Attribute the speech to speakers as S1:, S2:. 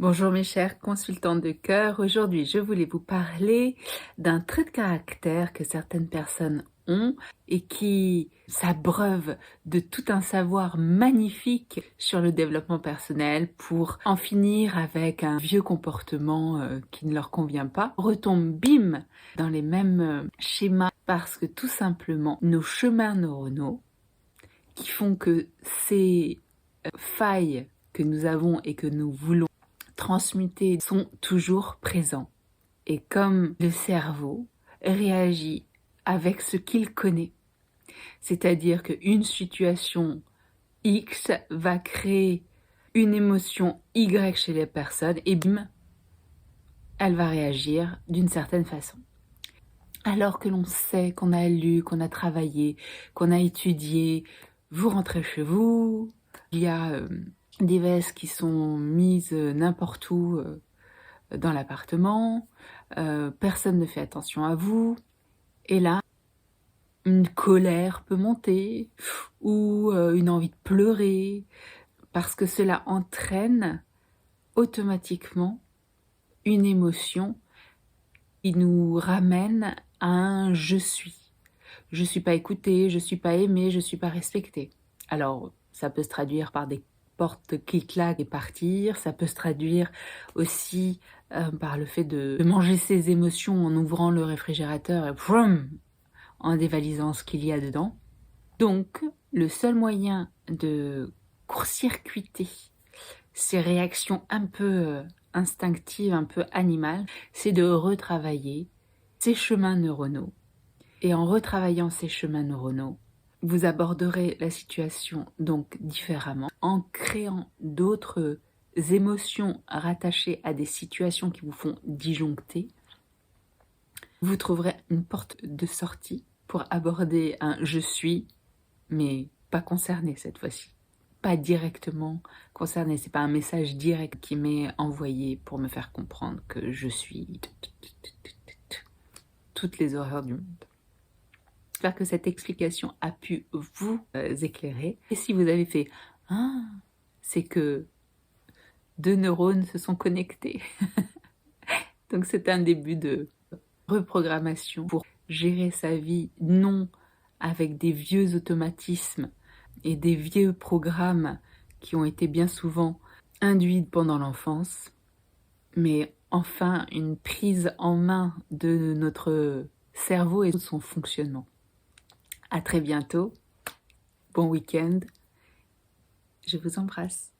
S1: Bonjour mes chers consultants de cœur, aujourd'hui je voulais vous parler d'un trait de caractère que certaines personnes ont et qui s'abreuvent de tout un savoir magnifique sur le développement personnel pour en finir avec un vieux comportement qui ne leur convient pas, retombe bim dans les mêmes schémas parce que tout simplement nos chemins neuronaux qui font que ces failles que nous avons et que nous voulons transmutés sont toujours présents. Et comme le cerveau réagit avec ce qu'il connaît, c'est-à-dire qu'une situation X va créer une émotion Y chez les personnes, et bim, elle va réagir d'une certaine façon. Alors que l'on sait, qu'on a lu, qu'on a travaillé, qu'on a étudié, vous rentrez chez vous, il y a des vestes qui sont mises n'importe où dans l'appartement, personne ne fait attention à vous, et là, une colère peut monter, ou une envie de pleurer, parce que cela entraîne automatiquement une émotion qui nous ramène à un « je suis ». Je suis pas écoutée, je suis pas aimée, je suis pas respectée. Alors, ça peut se traduire par des portes qui claquent et partir, ça peut se traduire aussi par le fait de manger ses émotions en ouvrant le réfrigérateur et vroom, en dévalisant ce qu'il y a dedans. Donc, le seul moyen de court-circuiter ces réactions un peu instinctives, un peu animales, c'est de retravailler ces chemins neuronaux. Et en retravaillant ces chemins neuronaux, vous aborderez la situation donc différemment, en créant d'autres émotions rattachées à des situations qui vous font disjoncter. Vous trouverez une porte de sortie pour aborder un « je suis », mais pas concerné cette fois-ci. Pas directement concerné, c'est pas un message direct qui m'est envoyé pour me faire comprendre que je suis toutes les horreurs du monde. J'espère que cette explication a pu vous éclairer. Et si vous avez fait « Ah », c'est que deux neurones se sont connectés. Donc c'est un début de reprogrammation pour gérer sa vie, non avec des vieux automatismes et des vieux programmes qui ont été bien souvent induits pendant l'enfance, mais enfin une prise en main de notre cerveau et de son fonctionnement. À très bientôt, bon week-end, je vous embrasse.